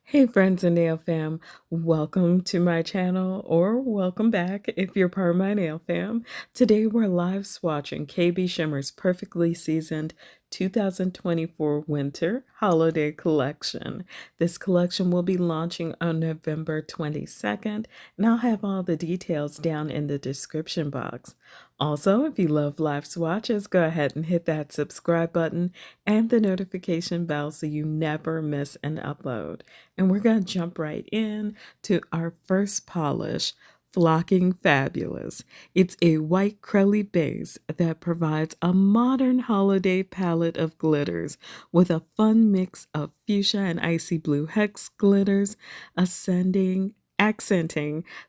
Hey friends and nail fam, welcome to my channel or welcome back if you're part of my nail fam. Today we're live swatching KB Shimmer's perfectly seasoned 2024 winter holiday collection. This collection will be launching on November 22nd, and I'll have all the details down in the description box. Also, if you love live swatches, go ahead and hit that subscribe button and the notification bell so you never miss an upload. And we're going to jump right in to our first polish, Flocking Fabulous. It's a white crelly base that provides a modern holiday palette of glitters with a fun mix of fuchsia and icy blue hex glitters, accenting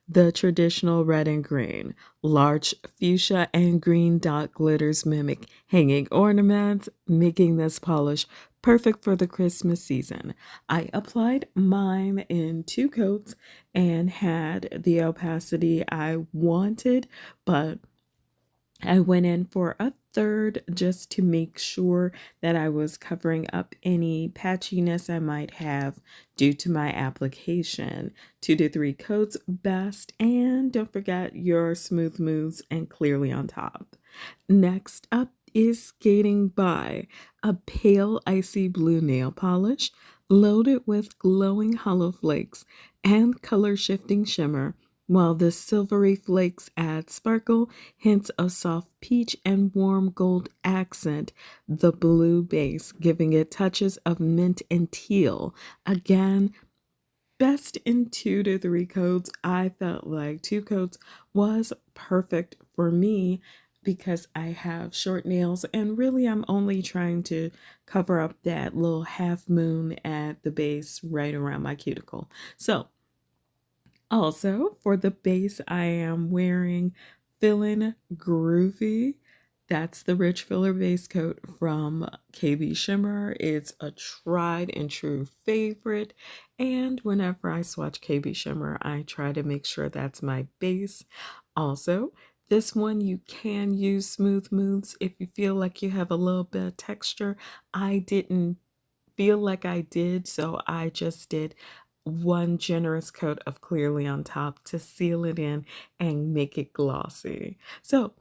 the traditional red and green. Large fuchsia and green dot glitters mimic hanging ornaments, making this polish perfect for the Christmas season. I applied mine in 2 coats and had the opacity I wanted, but I went in for a third just to make sure that I was covering up any patchiness I might have due to my application. 2 to 3 coats best, and don't forget your smooth moves and clearly on top. Next up is Skating By, a pale icy blue nail polish loaded with glowing hollow flakes and color shifting shimmer. While the silvery flakes add sparkle, hints of soft peach and warm gold accent the blue base, giving it touches of mint and teal. Again, best in 2 to 3 coats. I felt like 2 coats was perfect for me because I have short nails and really I'm only trying to cover up that little half moon at the base right around my cuticle. So also, for the base, I am wearing Fillin' Groovy. That's the Rich Filler base coat from KB Shimmer. It's a tried and true favorite. And whenever I swatch KB Shimmer, I try to make sure that's my base. Also, this one you can use smooth moves if you feel like you have a little bit of texture. I didn't feel like I did, so I just did one generous coat of clearly on top to seal it in and make it glossy. So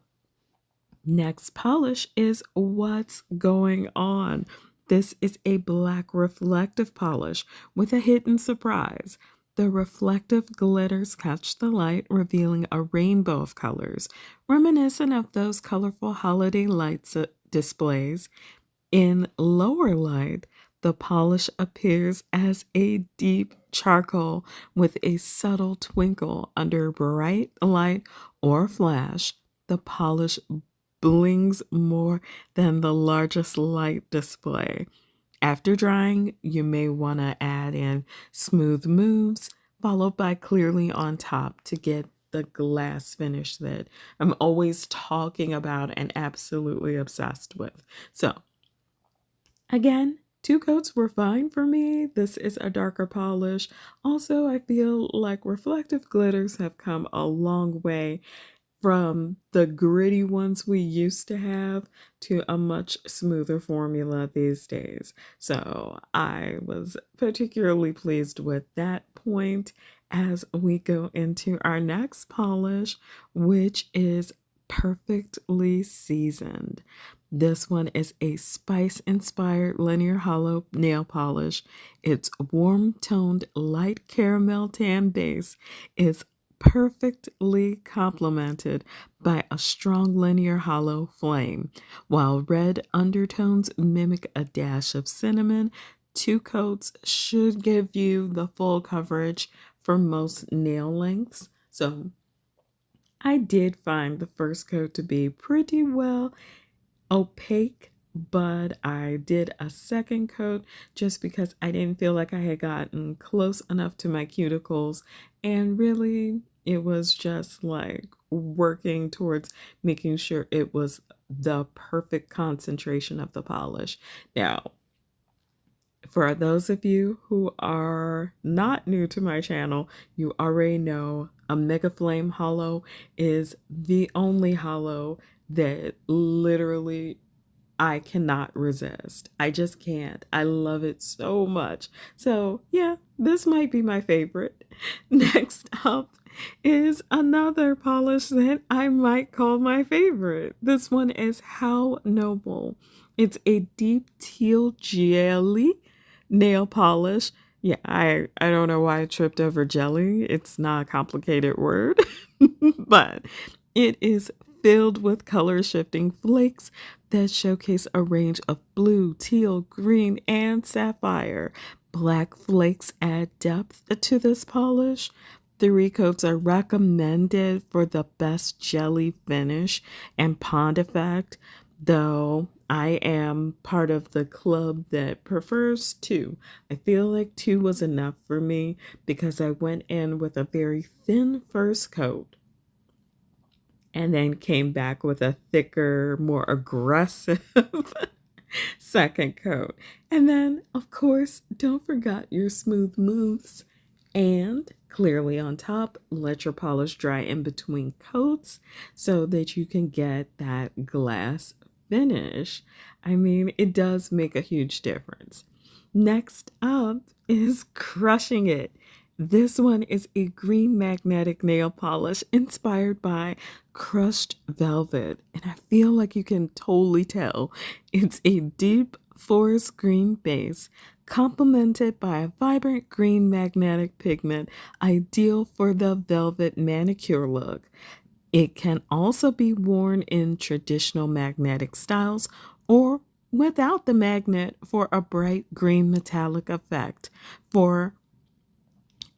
next polish is What's Going On. This is a black reflective polish with a hidden surprise. The reflective glitters catch the light, revealing a rainbow of colors, reminiscent of those colorful holiday lights displays. In lower light, the polish appears as a deep charcoal with a subtle twinkle. Under bright light or flash, the polish blings more than the largest light display. After drying, you may want to add in smooth moves, followed by clearly on top to get the glass finish that I'm always talking about and absolutely obsessed with. So, again, 2 coats were fine for me. This is a darker polish. Also, I feel like reflective glitters have come a long way from the gritty ones we used to have to a much smoother formula these days. So I was particularly pleased with that point as we go into our next polish, which is Perfectly Seasoned. This one is a spice inspired linear hollow nail polish. Its warm toned light caramel tan base is perfectly complemented by a strong linear hollow flame, while red undertones mimic a dash of cinnamon. 2 coats should give you the full coverage for most nail lengths. So I did find the first coat to be pretty well opaque, but I did a second coat just because I didn't feel like I had gotten close enough to my cuticles, and really it was just like working towards making sure it was the perfect concentration of the polish. Now, for those of you who are not new to my channel, you already know a Mega Flame Hollow is the only hollow that literally I cannot resist. I just can't. I love it so much. So, yeah, this might be my favorite. Next up is another polish that I might call my favorite. This one is How Noble. It's a deep teal jelly nail polish. Yeah, I don't know why I tripped over jelly. It's not a complicated word, but it is filled with color shifting flakes that showcase a range of blue, teal, green, and sapphire. Black flakes add depth to this polish. 3 coats are recommended for the best jelly finish and pond effect, though I am part of the club that prefers 2. I feel like 2 was enough for me because I went in with a very thin first coat and then came back with a thicker, more aggressive second coat. And then, of course, don't forget your smooth moves. And clearly on top, let your polish dry in between coats so that you can get that glass finish. I mean, it does make a huge difference. Next up is Crushing It. This one is a green magnetic nail polish inspired by crushed velvet. And I feel like you can totally tell it's a deep forest green base complemented by a vibrant green magnetic pigment ideal for the velvet manicure look. It can also be worn in traditional magnetic styles or without the magnet for a bright green metallic effect. For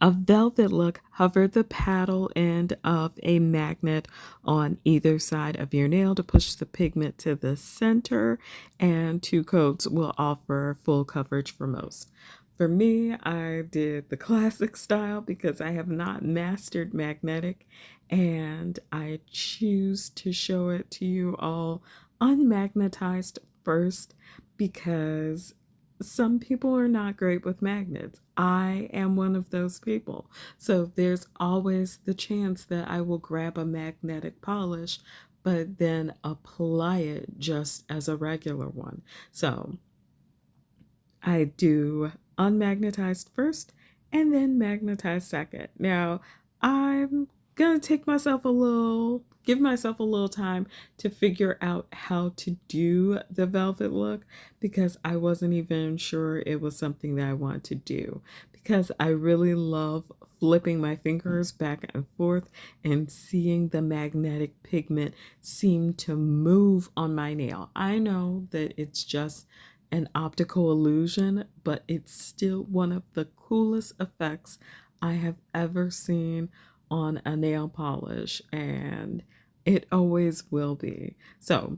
a velvet look, hover the paddle end of a magnet on either side of your nail to push the pigment to the center, and 2 coats will offer full coverage for most. For me, I did the classic style because I have not mastered magnetic, and I choose to show it to you all unmagnetized first because some people are not great with magnets. I am one of those people. So there's always the chance that I will grab a magnetic polish, but then apply it just as a regular one. So I do unmagnetized first and then magnetized second. Now, I'm going to give myself a little time to figure out how to do the velvet look because I wasn't even sure it was something that I want to do because I really love flipping my fingers back and forth and seeing the magnetic pigment seem to move on my nail. I know that it's just an optical illusion, but it's still one of the coolest effects I have ever seen on a nail polish, and it always will be. So,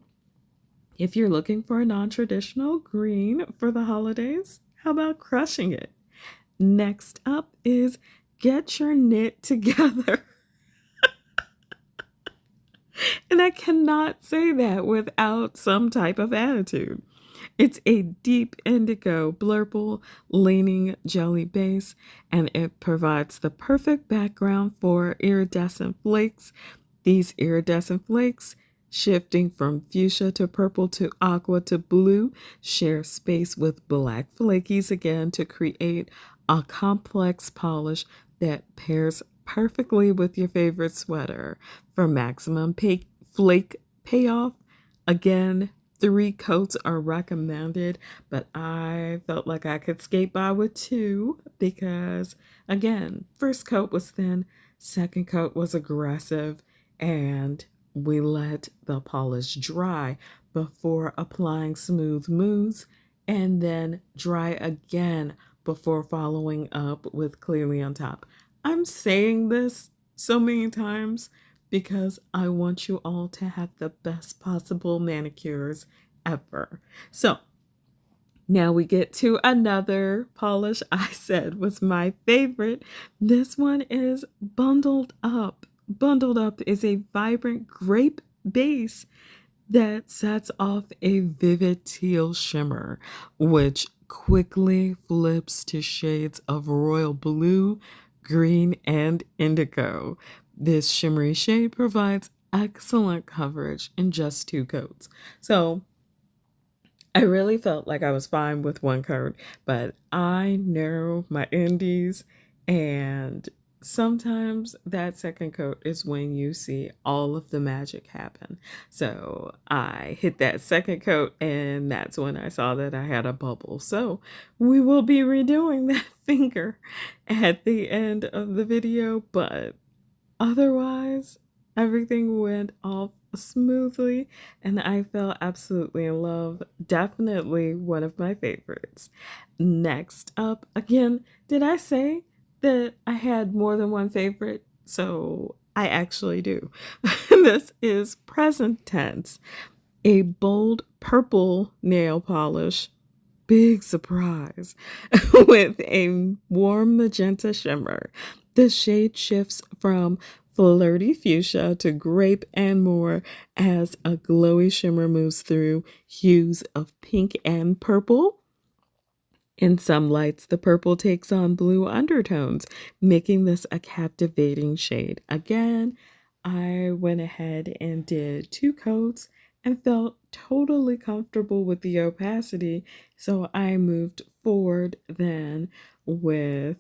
if you're looking for a non traditional green for the holidays, how about Crushing It? Next up is Get Your Knit Together. And I cannot say that without some type of attitude. It's a deep indigo blurple leaning jelly base, and it provides the perfect background for iridescent flakes. These iridescent flakes, shifting from fuchsia to purple to aqua to blue, share space with black flakies again to create a complex polish that pairs perfectly with your favorite sweater. For maximum flake payoff, again, 3 coats are recommended, but I felt like I could skate by with 2 because, again, first coat was thin, second coat was aggressive, and we let the polish dry before applying smooth moves and then dry again before following up with clearly on top. I'm saying this so many times because I want you all to have the best possible manicures ever. So now we get to another polish I said was my favorite. This one is Bundled Up. Bundled Up is a vibrant grape base that sets off a vivid teal shimmer, which quickly flips to shades of royal blue, green, and indigo. This shimmery shade provides excellent coverage in just 2 coats. So I really felt like I was fine with one coat, but I know my indies, and sometimes that second coat is when you see all of the magic happen. So I hit that second coat, and that's when I saw that I had a bubble. So we will be redoing that finger at the end of the video, but otherwise, everything went off smoothly and I fell absolutely in love. Definitely one of my favorites. Next up, again, did I say that I had more than one favorite? So I actually do. This is present tense, a bold purple nail polish. Big surprise with a warm magenta shimmer. The shade shifts from flirty fuchsia to grape and more as a glowy shimmer moves through hues of pink and purple. In some lights, the purple takes on blue undertones, making this a captivating shade. Again, I went ahead and did two coats and felt totally comfortable with the opacity, so I moved forward then with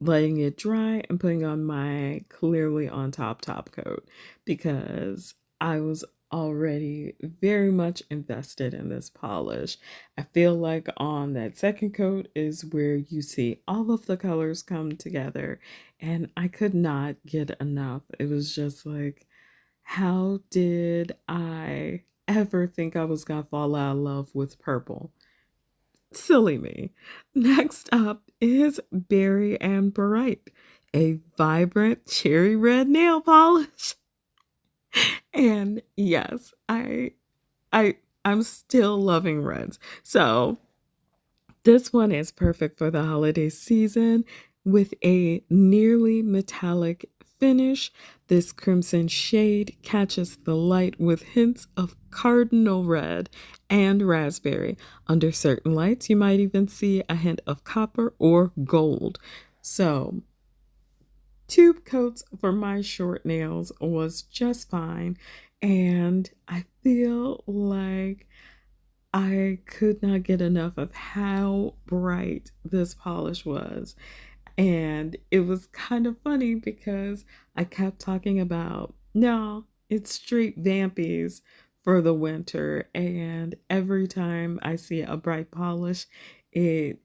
letting it dry and putting on my clearly on top coat because I was already very much invested in this polish. I feel like on that second coat is where you see all of the colors come together, and I could not get enough. It was just like, how did I ever think I was gonna fall out of love with purple? Silly me. Next up is Berry and Bright, a vibrant cherry red nail polish. And yes, I I'm still loving reds. So this one is perfect for the holiday season with a nearly metallic finish. This crimson shade catches the light with hints of cardinal red and raspberry. Under certain lights, you might even see a hint of copper or gold. So, tube coats for my short nails was just fine, and I feel like I could not get enough of how bright this polish was. And it was kind of funny because I kept talking about, no, it's straight vampies for the winter. And every time I see a bright polish, it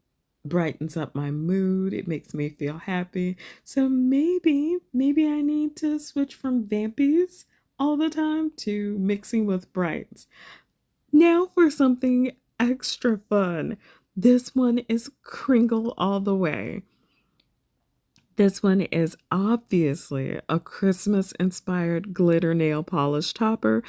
brightens up my mood. It makes me feel happy. So maybe I need to switch from vampies all the time to mixing with brights. Now for something extra fun. This one is Kringle all the way. This one is obviously a Christmas inspired glitter nail polish topper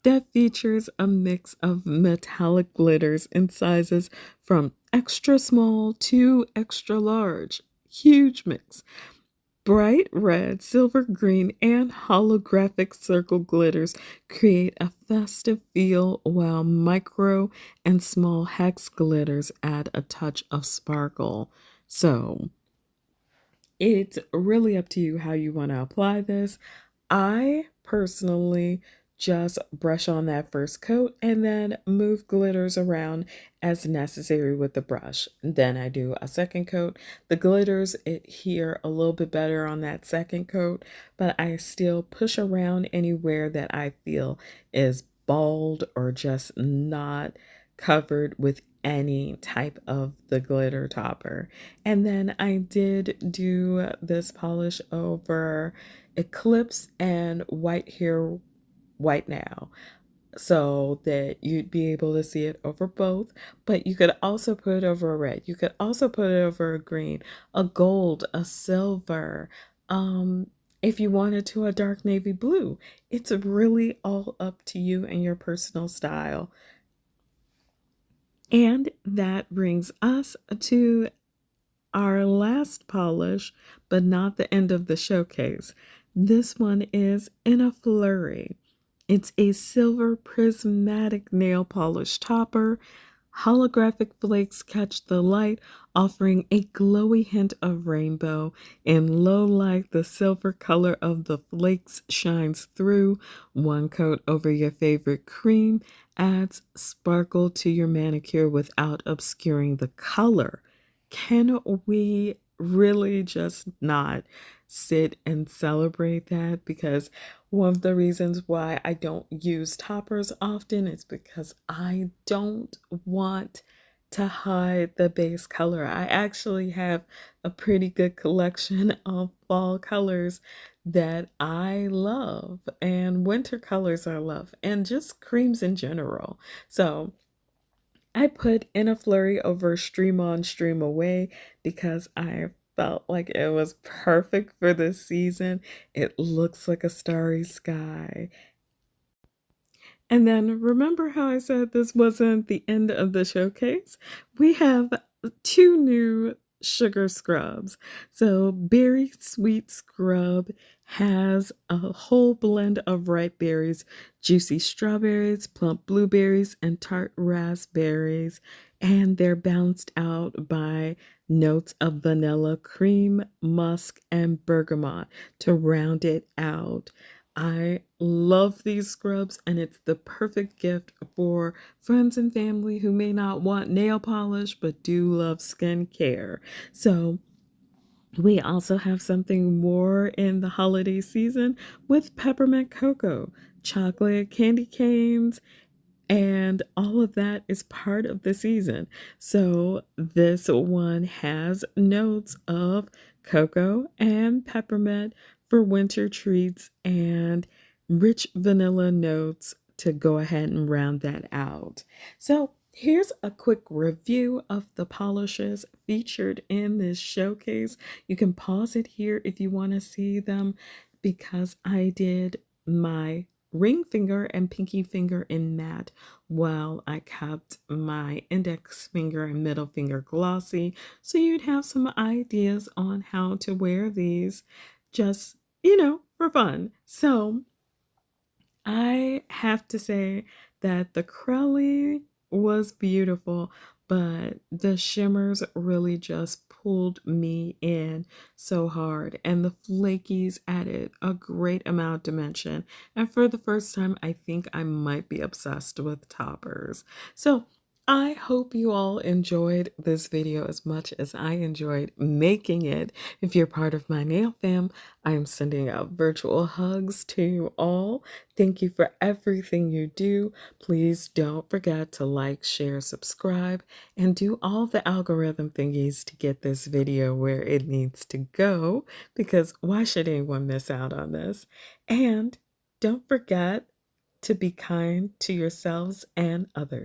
that features a mix of metallic glitters in sizes from extra small to extra large. Huge mix. Bright red, silver green, and holographic circle glitters create a festive feel, while micro and small hex glitters add a touch of sparkle. So, it's really up to you how you want to apply this. I personally just brush on that first coat and then move glitters around as necessary with the brush. Then I do a second coat. The glitters adhere a little bit better on that second coat, but I still push around anywhere that I feel is bald or just not covered with any type of the glitter topper. And then I did do this polish over Eclipse and White Hair White Now so that you'd be able to see it over both, but you could also put it over a red. You could also put it over a green, a gold, a silver. If you wanted to, a dark navy blue. It's really all up to you and your personal style. And that brings us to our last polish, but not the end of the showcase. This one is In a Flurry. It's a silver prismatic nail polish topper. Holographic flakes catch the light, offering a glowy hint of rainbow. In low light, the silver color of the flakes shines through. One coat over your favorite cream adds sparkle to your manicure without obscuring the color. Can we really just not sit and celebrate that? Because one of the reasons why I don't use toppers often is because I don't want to hide the base color. I actually have a pretty good collection of fall colors that I love, and winter colors I love, and just creams in general. So I put In a Flurry over Stream On, Stream Away because I felt like it was perfect for this season. It looks like a starry sky. And then remember how I said this wasn't the end of the showcase? We have two new sugar scrubs. So Berry Sweet Scrub has a whole blend of ripe berries, juicy strawberries, plump blueberries, and tart raspberries. And they're balanced out by notes of vanilla, cream, musk, and bergamot to round it out. I love these scrubs, and it's the perfect gift for friends and family who may not want nail polish but do love skincare. So, we also have something more in the holiday season with peppermint cocoa, chocolate candy canes, and all of that is part of the season. So this one has notes of cocoa and peppermint for winter treats and rich vanilla notes to go ahead and round that out. So here's a quick review of the polishes featured in this showcase. You can pause it here if you want to see them because I did my ring finger and pinky finger in matte while I kept my index finger and middle finger glossy, so you'd have some ideas on how to wear these just, for fun. So I have to say that the Crowley was beautiful, but the shimmers really just pulled me in so hard, and the flakies added a great amount of dimension. And for the first time, I think I might be obsessed with toppers. So I hope you all enjoyed this video as much as I enjoyed making it. If you're part of my nail fam, I am sending out virtual hugs to you all. Thank you for everything you do. Please don't forget to like, share, subscribe, and do all the algorithm thingies to get this video where it needs to go, because why should anyone miss out on this? And don't forget to be kind to yourselves and others.